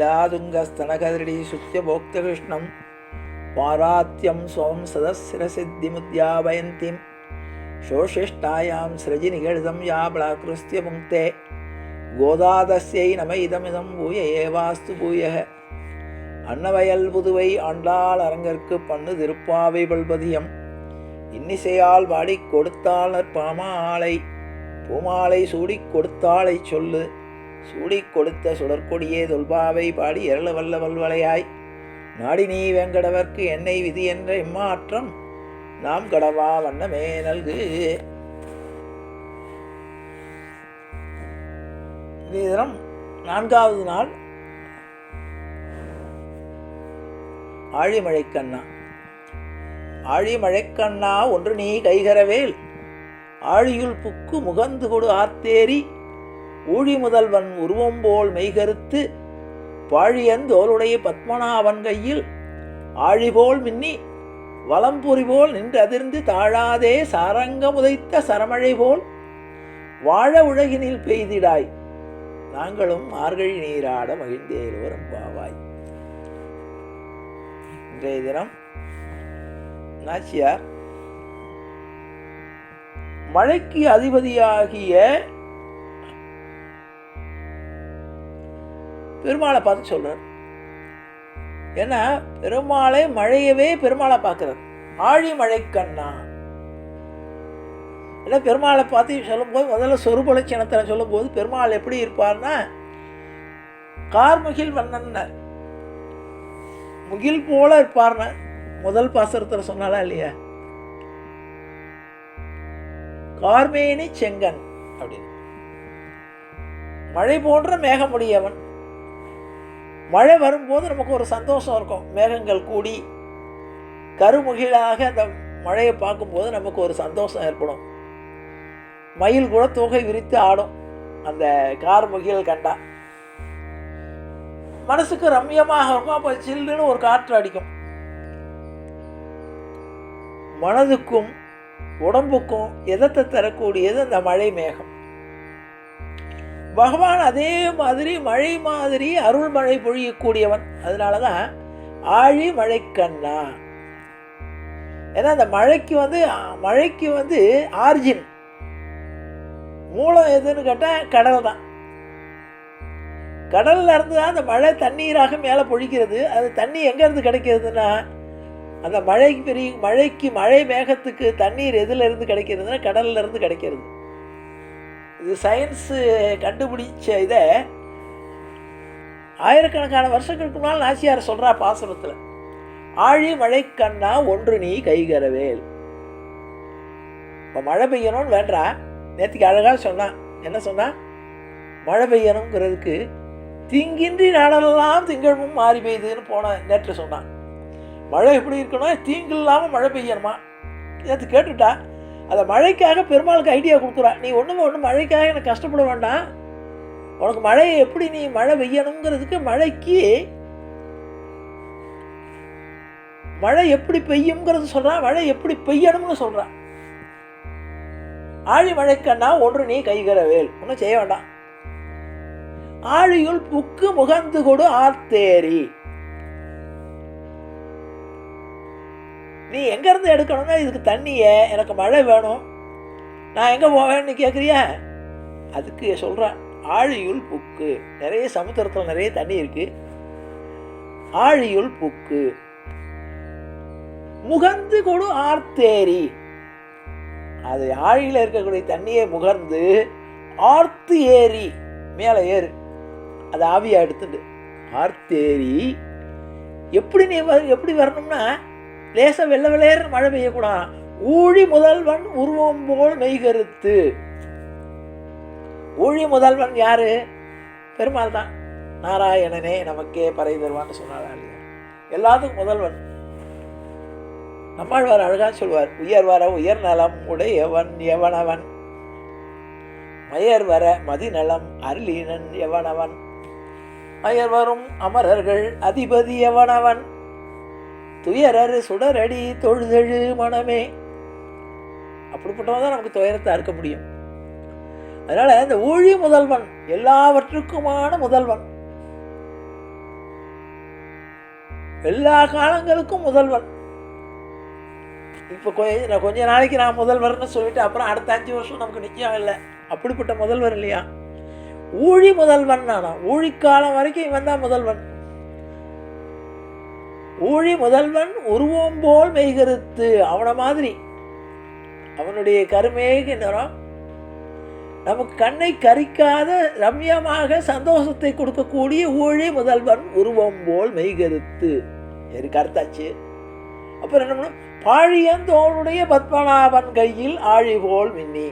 लीलादुङ्गस्तनकदृढी सुत्यभोक्तकृष्णं पारात्यं स्वं सदस्रसिद्धिमुद्यापयन्तीं शोषिष्ठायां सृजिनिगडितं या बलाकृत्य पुङ्क्ते गोदादस्यै नम इदमिदं भूय एवास्तु भूयः அன்னவயல் புதுவை ஆண்டாள் அரங்கற்கு பண்ணு திருப்பாவை பல்பதியம் இன்னிசையால் பாடிக் கொடுத்தாளர் பாமாலை பூமாலை சூடிக் கொடுத்தாளை சொல்லு சூடிக் கொடுத்த சுடற்கொடியே தொல்பாவை பாடி எரள வல்ல வல்வளையாய் நாடி நீ வெங்கடவர்க்கு என்னை விதி என்ற இம்மாற்றம் நாம் கடவா வண்ணமே நல்கு. இந்த தினம் 4வது நாள். ஆழிமழைக்கண்ணா ஆழிமழைக்கண்ணா ஒன்று நீ கைகரவேல் ஆழியுள் புக்கு முகந்து கொடு ஆர்த்தேரி ஊழி முதல்வன் உருவம்போல் மெய்கருத்து பாழியந்தோளுடைய பத்மநாபன் கையில் ஆழிபோல் மின்னி வலம்புரி போல் நின்று அதிர்ந்து தாழாதே சாரங்கமுதைத்த சரமழை போல் வாழ உலகினில் பெய்திடாய் நாங்களும் மார்கழி நீராட மகிழ்ந்தேலோரும் பாவாய். இன்றைய தினம் நாச்சியார் மழைக்கு அதிபதியாகிய பெருமாளை பார்த்து சொல்றார். ஏன்னா பெருமாளை மழையவே பெருமாளை பார்க்கிறார். ஆழி மழைக்கண்ணா இல்லை பெருமாளை பார்த்து சொல்லும்போது முதல்ல சொருபலட்சணத்தில் சொல்லும்போது பெருமாள் எப்படி இருப்பார்னா கார்முகில் வண்ணன் முகில் போல இருப்பார்னா முதல் பாசுரத்தில் சொன்னாலா இல்லையா, கார்மேனி செங்கன் அப்படின்னு. மழை போன்ற மேகமுடையவன். மழை வரும்போது நமக்கு ஒரு சந்தோஷம் இருக்கும். மேகங்கள் கூடி கருமுகிலாக அந்த மழையை பார்க்கும்போது நமக்கு ஒரு சந்தோஷம் ஏற்படும். மயில் கூட தொகை விரித்து ஆடும் அந்த கார்முகில் கண்டா. மனசுக்கு ரம்யமாக இருக்கும். அப்போ சில்லுன்னு ஒரு காற்று அடிக்கும். மனதுக்கும் உடம்புக்கும் எதத்தை தரக்கூடியது அந்த மழை மேகம். பகவான் அதே மாதிரி மழை மாதிரி அருள் மழை பொழியக்கூடியவன். அதனால தான் ஆழி மழைக்கண்ணா. ஏன்னா அந்த மழைக்கு வந்து ஆர்ஜின் மூலம் எதுன்னு கேட்டால் கடல் தான். கடல்ல இருந்து தான் அந்த மழை தண்ணீராக மேலே பொழிக்கிறது. அது தண்ணி எங்கேருந்து கிடைக்கிறதுனா அந்த மழை மேகத்துக்கு தண்ணீர் எதிலிருந்து கிடைக்கிறதுனா கடல்ல இருந்து கிடைக்கிறது. இது சயின்ஸு கண்டுபிடிச்ச இதை ஆயிரக்கணக்கான வருஷங்களுக்கு முன்னால் நாச்சியார் சொல்கிறா பாசுரத்தில். ஆழி மழைக்கண்ணா ஒன்று நீ கைகரவேல். இப்போ மழை பெய்யணும்னு வேண்டா. நேற்றுக்கு அழகாக சொன்னான். என்ன சொன்னான்? மழை பெய்யணுங்கிறதுக்கு தீங்கின்றி நாடெல்லாம் திங்கழும் மாறி பெய்யுதுன்னு நேற்று சொன்னான். மழை எப்படி இருக்கணும்? தீங்கு இல்லாமல் மழை பெய்யணுமா? நேற்று கேட்டுட்டா. அதை மழைக்காக பெருமாளுக்கு ஐடியா கொடுக்குறா. நீ ஒன்று மழைக்காக எனக்கு கஷ்டப்பட வேண்டாம். உனக்கு மழையை எப்படி நீ மழை பெய்யணுங்கிறதுக்கு மழை எப்படி பெய்யுங்கிறது சொல்கிறான். மழை எப்படி பெய்யணும்னு சொல்கிறான். ஆழி மழைக்கண்ணா ஒன்று நீ கைகரவேல். ஒன்றும் செய்ய வேண்டாம். ஆழியுள் புக்கு முகந்து கொடு ஆர்த்தேரி. நீ எங்கேருந்து எடுக்கணும்னா இதுக்கு தண்ணியை எனக்கு மழை வேணும், நான் எங்கே போவேன்னு கேட்குறியா? அதுக்கு சொல்கிறேன் ஆழியுள் புக்கு. நிறைய சமுத்திரத்தில் நிறைய தண்ணி இருக்குது. ஆழியுள் புக்கு முகந்து கொடு ஆர்த்தேரி. அது ஆழியில் இருக்கக்கூடிய தண்ணியை முகர்ந்து ஆர்த்து ஏரி மேலே ஏறு. அது ஆவியாக எடுத்துட்டு ஆர்த்தேரி. எப்படி வரணும்னா லேசாக வெள்ளை வெள்ளையர் மழை பெய்யக்கூடாது. ஊழி முதல்வன் உருவம் போல் மெய்கருத்து. ஊழி முதல்வன் யாரு? பெருமாள் தான். நாராயணனே நமக்கே பறை தருவான்னு சொன்னாரா இல்லையா? எல்லாத்துக்கும் முதல்வன். நம்மாழ்வார் அழகா சொல்வார். உயர் வர உயர் நலம் உடையவன் எவனவன், மயர் வர மதிநலம் அருளினன் எவனவன், மயர் வரும் அமரர்கள் அதிபதி எவனவன், துயரரு சுடரடி தொழுதெழு மனமே. அப்படிப்பட்டவன் தான் நமக்கு துயரத்தை அறுக்க முடியும். அதனால இந்த ஊழி முதல்வன், எல்லாவற்றுக்குமான முதல்வன். எல்லா காலங்களுக்கும் முதல்வன். இப்போ கொஞ்ச நாளைக்கு நான் முதல்வர்னு சொல்லிட்டு அப்புறம் அடுத்த 5 வருஷம் நமக்கு நிச்சயம் இல்லை. அப்படிப்பட்ட முதல்வர் இல்லையா? ஊழி முதல்வன். நானா ஊழிக்காலம் வரைக்கும் இவன் தான் முதல்வன். ஊழி முதல்வன் உருவம் போல் மெய்கருத்து. அவனை மாதிரி அவனுடைய கருமேக நிறம் நமக்கு கண்ணை கரிக்காத ரம்யமாக சந்தோஷத்தை கொடுக்கக்கூடிய ஊழி முதல்வன் உருவம் போல் மெய்கருத்து. சரி, கருத்தாச்சு. அப்புறம் என்ன பண்ணும்? பாழியந்தோளுடைய பத்மநாபன் கையில் ஆழி போல் மின்னி.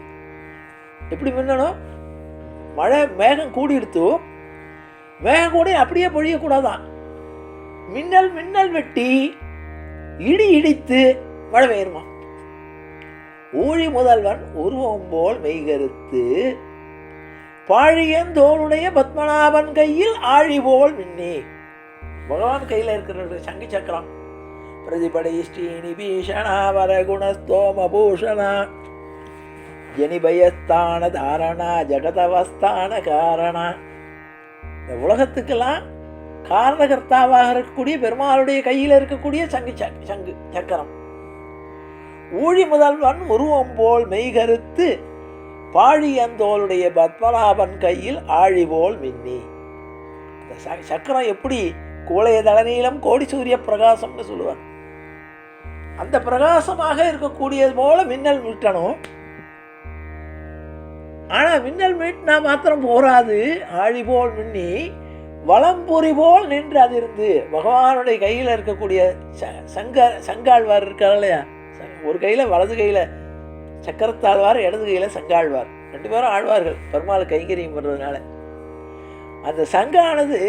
எப்படி மின்னணும்? மழை மேகம் கூடிடுத்து, மேகம் கூடி அப்படியே பொழியக்கூடாதான். மின்னல் மின்னல் வெட்டி இடி இடித்து மழை பெய்யுமா? ஊழி முதல்வன் உருவம் போல் மெய்கருத்து பாழியந்தோளுடைய பத்மநாபன் கையில் ஆழி போல் மின்னி. பகவான் கையில் இருக்கிற சங்கு சக்கரம். பிரதிபடை ஸ்ரீனி பீஷணா வரகுணஸ்தோம பூஷணா ஜனிபயஸ்தான தாரணா ஜகதவஸ்தான காரணா. இந்த உலகத்துக்கெல்லாம் காரணகர்த்தாவாக இருக்கக்கூடிய பெருமாளுடைய கையில் இருக்கக்கூடிய சங்கு சக்கரம். ஊழி முதல்வன் உருவம் போல் மெய்கருத்து பாழியந்தோளுடைய பத்மநாபன் கையில் ஆழி போல் மின்னி. சக்கரம் எப்படி கோளைய தளநீளம் கோடி சூரிய பிரகாசம்னு சொல்லுவார். அந்த பிரகாசமாக இருக்கக்கூடியது போல மின்னல் மீட்டணும். ஆனால் மின்னல் மீட்டினா மாத்திரம் போராது. ஆழி போல் மின்னி வலம்புரி போல் நின்று அதிர்ந்து. பகவானுடைய கையில் இருக்கக்கூடிய சங்காழ்வார் இருக்கார் இல்லையா? ஒரு கையில் வலது கையில் சக்கரத்தாழ்வார், இடது கையில் சங்காழ்வார். 2 பேரும் ஆழ்வார்கள் பெருமாள் கைங்கரியம் பண்ணுறதுனால. அந்த சங்கானது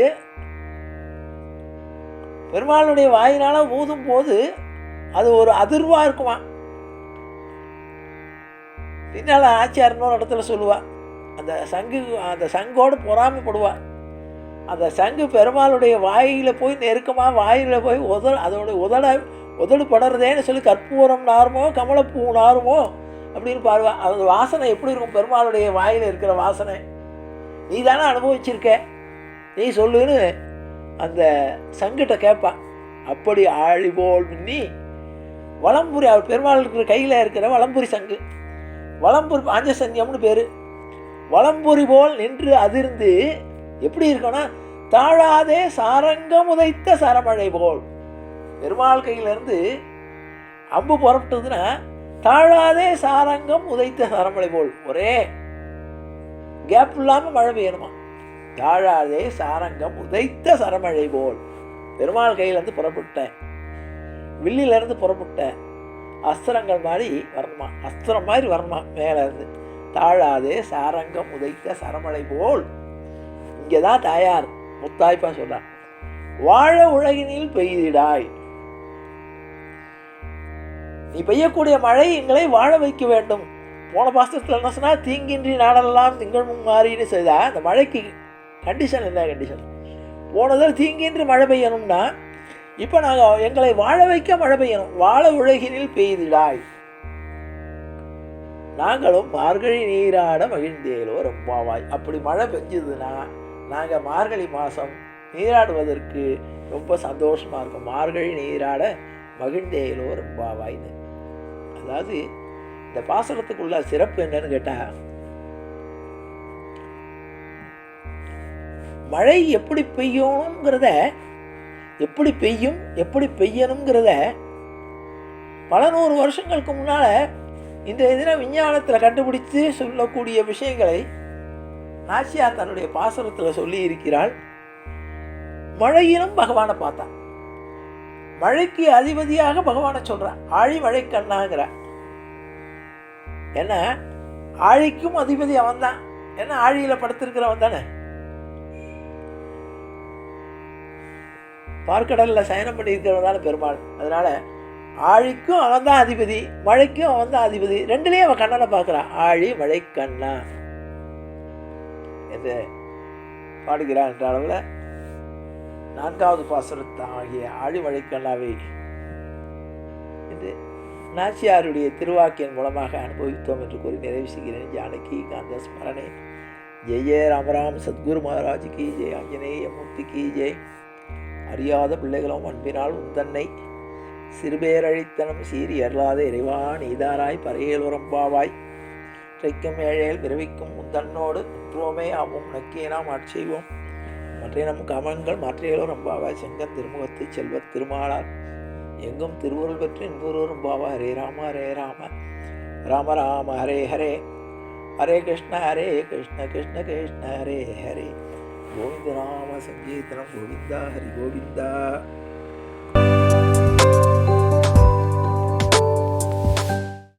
பெருமாளுடைய வாயினால் ஊதும் போது அது ஒரு அதிர்வாக இருக்குமா. பின்னால் ஆச்சியார் இன்னொரு இடத்துல சொல்லுவாள், அந்த சங்கோடு பொறாமைப்படுவாள். அந்த சங்கு பெருமாளுடைய வாயில் போய் நெருக்கமாக வாயில் போய் அதோட உதடு படுறதேன்னு சொல்லி கற்பூரம் நாருமோ கமலப்பூ நாருமோ அப்படின்னு பாருவா. அந்த வாசனை எப்படி இருக்கும்? பெருமாளுடைய வாயில் இருக்கிற வாசனை நீ தானே அனுபவிச்சிருக்க, நீ சொல்லுன்னு அந்த சங்கிட்ட கேட்பான். அப்படி ஆழி போல் மின்னி வலம்புரி, அவர் பெருமாள் இருக்கிற கையில் இருக்கிற வலம்புரி சங்கு, வலம்புரி பாஞ்சசன்யம்னு பேர். வலம்புரி போல் நின்று அதிர்ந்து எப்படி இருக்கணும்? தாழாதே சாரங்கம் உதைத்த சரமழை போல். பெருமாள் கையிலேருந்து அம்பு புறப்பட்டதுன்னா தாழாதே சாரங்கம் உதைத்த சரமழை போல், ஒரே கேப் இல்லாமல் மழை பெய்யணுமா. தாழாதே சாரங்கம் உதைத்த சரமழை போல். பெருமாள் கையிலேருந்து புறப்பட்டேன், வில்லிலேருந்து புறப்பட்டேன், அஸ்திரங்கள் மாதிரி வரணுமா, அஸ்திரம் மாதிரி வரணுமா மேலேருந்து. தாழாதே சாரங்கம் உதைத்த சரமழை போல். இங்கே தான் தாயார் முத்தாய்ப்பா சொல்கிறார், வாழ உலகினில் பெய்திடாய். நீ பெய்யக்கூடிய மழை எங்களை வாழ வைக்க வேண்டும். போன பாசத்தில் என்ன சொன்னால், தீங்கின்றி நாடெல்லாம் திங்கள் முன்மாறின்னு செய்தா. அந்த மழைக்கு கண்டிஷன் என்ன? கண்டிஷன் போனதில் தீங்கின்றி மழை பெய்யணும்னா இப்போ நாங்கள் எங்களை வாழ வைக்க மழை பெய்யணும். வாழ உலகினில் பெய்திடாய், நாங்களும் மார்கழி நீராட மகிழ்ந்தேலோ ரொம்பவாய். அப்படி மழை பெஞ்சதுன்னா நாங்கள் மார்கழி மாதம் நீராடுவதற்கு ரொம்ப சந்தோஷமாக இருக்கும். மார்கழி நீராட மகிழ்ந்தேலோ ரொம்பவாய்ன்னு. அதாவது இந்த பாசனத்துக்குள்ள சிறப்பு என்னன்னு கேட்டால், மழை எப்படி பெய்யணுங்கிறத, எப்படி பெய்யும் எப்படி பெய்யணுங்கிறத பல 100 வருஷங்களுக்கு முன்னால் இந்த தினம் விஞ்ஞானத்தில் கண்டுபிடித்து சொல்லக்கூடிய விஷயங்களை நாச்சியார் தன்னுடைய பாசனத்தில் சொல்லி இருக்கிறாள். மழையிலும் பகவானை பார்த்தான். மழைக்கு அதிபதியாக பகவானை சொல்கிறான். ஆழி மழை கண்ணாங்கிற. ஏன்னா ஆழிக்கும் அதிபதி அவன் தான். ஏன்னா ஆழியில் படுத்திருக்கிறவன் தானே. பார்க்கடலில் சயனம் பண்ணியிருக்கிறவன் தானே பெருமாள். அதனால ஆழிக்கும் அவன் தான் அதிபதி, மழைக்கும் அவன் தான் அதிபதி. ரெண்டுலேயும் அவன் கண்ணனை பார்க்குறான். ஆழி மழை கண்ணா என்று பாடுகிறான். என்ற அளவில் 4வது பாசுரத்தாகிய ஆழி மழை கண்ணாவை என்று நாச்சியாருடைய திருவாக்கியின் மூலமாக அனுபவித்தோம் என்று கூறி நிறைவு செய்கிறேன். ஜானகி காந்த ஸ்மரணே. ஜெய ராமராம் சத்குரு மகாராஜ் கி ஜெய். ஆஞ்சநேய மூர்த்தி கி ஜெய். அறியாத பிள்ளைகளும் அன்பினால் உந்தன்னை சிறுபேரழித்தனம் சீறி அருளாத இறைவா நீதாராய் பறையேலுரம்பாவாய் இறைக்கும் ஏழையில் விரவிக்கும் உந்தன்னோடு இன்றோமே ஆவும் நக்கிய நாம் ஆட்செய்வோம் மற்ற நம் கமங்கள் மாற்றியலோ ரம்பாவாய் செங்கன் திருமுகத்து செல்வத் திருமாலார் எங்கும் திருவுருள் பெற்று இன்புரு ரம்பாவா ஹரே ராம ஹரே ராம ராம ராம ஹரே ஹரே ஹரே கிருஷ்ண கிருஷ்ண கிருஷ்ண ஹரே ஹரே கோவிந்த ராம சங்கீர்த்தனம் கோவிந்தா ஹரி கோவிந்தா.